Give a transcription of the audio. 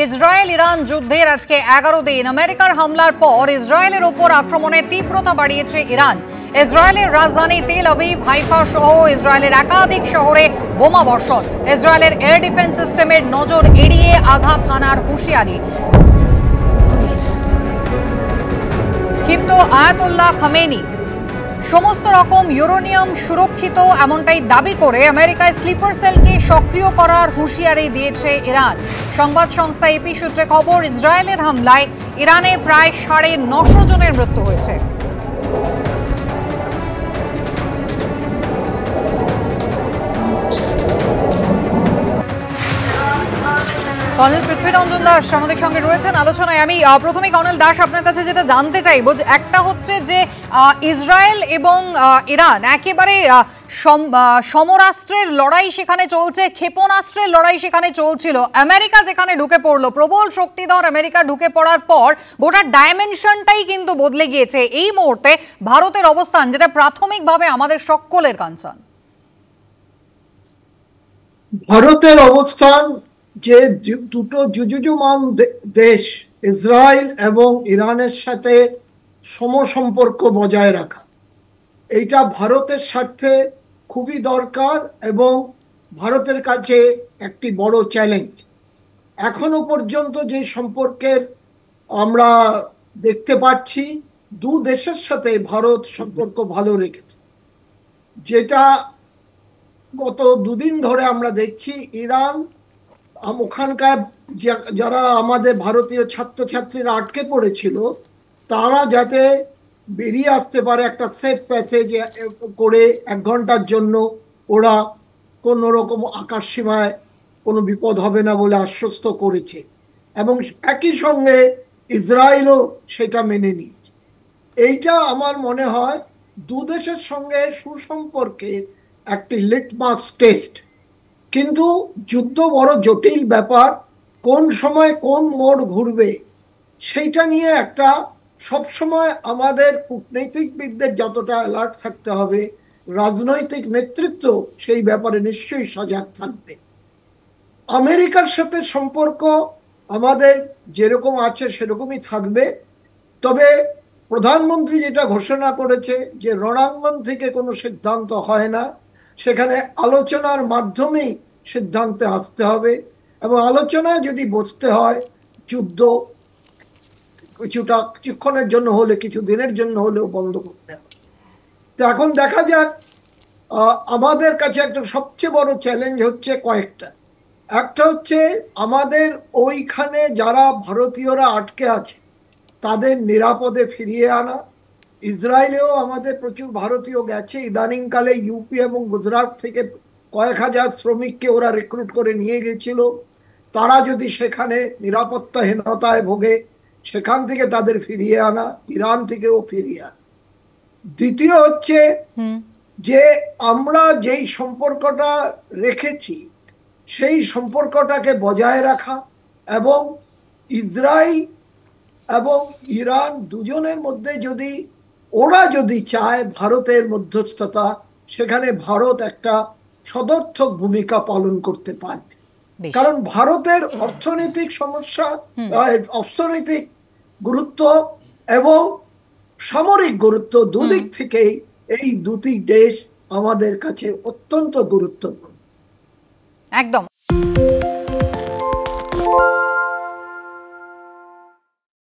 Israel Iran যুদ্ধের আজকে 11 দিন। আমেরিকার হামলার পর ইসরায়েলের ওপর আক্রমণের তীব্রতা বাড়িয়েছে ইরান। ইসরায়েলের রাজধানী তেল আভিভ, হাইফা সহ ইসরায়েলের একাধিক শহরে বোমা বর্ষণ। ইসরায়েলের এয়ার ডিফেন্স সিস্টেমের নজর এড়িয়ে আঘাত হানার হুঁশিয়ারি। ক্ষিপ্ত আয়াতুল্লাহ খামেনি। সমস্ত রকম ইউরেনিয়াম সুরক্ষিত এমনটাই দাবি করে আমেরিকায় স্লিপার সেলকে সক্রিয় করার হুঁশিয়ারি দিয়েছে ইরান। সংবাদ সংস্থা এপি সূত্রে খবর, ইসরায়েলের হামলায় ইরানে প্রায় 950 জনের মৃত্যু হয়েছে। কর্নেল পৃথ্বীরঞ্জন দাস আমাদের সঙ্গে রয়েছেন আলোচনায়। আমি প্রথমে কর্নেল দাস আপনার কাছে যেটা জানতে চাইব, একটা হচ্ছে যে ইসরায়েল এবং ইরান একেবারে সমরাস্ত্রের লড়াই সেখানে চলছে, ক্ষেপণাস্ত্রের লড়াই সেখানে চলছিল। আমেরিকা যেখানে ঢুকে পড়লো, প্রবল শক্তিধর আমেরিকা ঢুকে পড়ার পর গোটা ডাইমেনশনটাই কিন্তু বদলে গিয়েছে। এই মুহূর্তে ভারতের অবস্থান, যেটা প্রাথমিকভাবে আমাদের সকলের কনসার্ন। ভারতের অবস্থান যে দুটো যুযুযুমান দেশ ইসরায়েল এবং ইরানের সাথে সমসম্পর্ক বজায় রাখা, এইটা ভারতের স্বার্থে খুবই দরকার এবং ভারতের কাছে একটি বড় চ্যালেঞ্জ। এখনো পর্যন্ত যে সম্পর্কের আমরা দেখতে পাচ্ছি, দু দেশের সাথে ভারত সম্পর্ক ভালো রেখেছে। যেটা গত দুদিন ধরে আমরা দেখছি, ইরান ওখানকার যারা আমাদের ভারতীয় ছাত্রছাত্রীরা আটকে পড়েছিল, তারা যাতে বেরিয়ে আসতে পারে একটা সেফ প্যাসেজ করে 1 ঘন্টার জন্য, ওরা কোনো রকম আকাশ সীমায় কোনো বিপদ হবে না বলে আশ্বস্ত করেছে এবং একই সঙ্গে ইসরায়েলও সেটা মেনে নিয়েছে। এইটা আমার মনে হয় দু দেশের সঙ্গে সুসম্পর্কের একটি লিটমাস টেস্ট। কিন্তু যুদ্ধ বড় জটিল ব্যাপার, কোন সময় কোন মোড় ঘুরবে সেইটা নিয়ে একটা সবসময় আমাদের কূটনৈতিকবিদদের যতটা অ্যালার্ট থাকতে হবে, রাজনৈতিক নেতৃত্ব সেই ব্যাপারে নিশ্চয়ই সজাগ থাকবে। আমেরিকার সাথে সম্পর্ক আমাদের যেরকম আছে সেরকমই থাকবে, তবে প্রধানমন্ত্রী যেটা ঘোষণা করেছে যে রণাঙ্গন থেকে কোনো সিদ্ধান্ত হয় না, সেখানে আলোচনার মাধ্যমেই সিদ্ধান্তে আসতে হবে এবং আলোচনায় যদি বসতে হয়, যুদ্ধ কিছুক্ষণের জন্য হলে, কিছু দিনের জন্য হলেও বন্ধ করতে হবে। তো এখন দেখা যাক, আমাদের কাছে একটা সবচেয়ে বড় চ্যালেঞ্জ হচ্ছে কয়েকটা। একটা হচ্ছে আমাদের ওইখানে যারা ভারতীয়রা আটকে আছে তাদের নিরাপদে ফিরিয়ে আনা। ইসরায়েলেও আমাদের প্রচুর ভারতীয় গেছে, ইদানিংকালে ইউপি এবং গুজরাট থেকে কয়েক হাজার শ্রমিককে ওরা রিক্রুট করে নিয়ে গেছিল। তারা যদি সেখানে নিরাপত্তাহীনতায় ভোগে, সেখান থেকে তাদের ফিরিয়ে আনা, ইরান থেকেও ফিরিয়ে আনা। দ্বিতীয় হচ্ছে যে আমরা যেই সম্পর্কটা রেখেছি সেই সম্পর্কটাকে বজায় রাখা এবং ইসরায়েল এবং ইরান দুজনের মধ্যে ওরা যদি চায় ভারতের মধ্যস্থতা, সেখানে ভারত একটা সদর্থক ভূমিকা পালন করতে পারবে। কারণ ভারতের অর্থনৈতিক সমস্যা, অর্থনৈতিক গুরুত্ব এবং সামরিক গুরুত্ব দুদিক থেকেই এই দুটি দেশ আমাদের কাছে অত্যন্ত গুরুত্বপূর্ণ। একদম।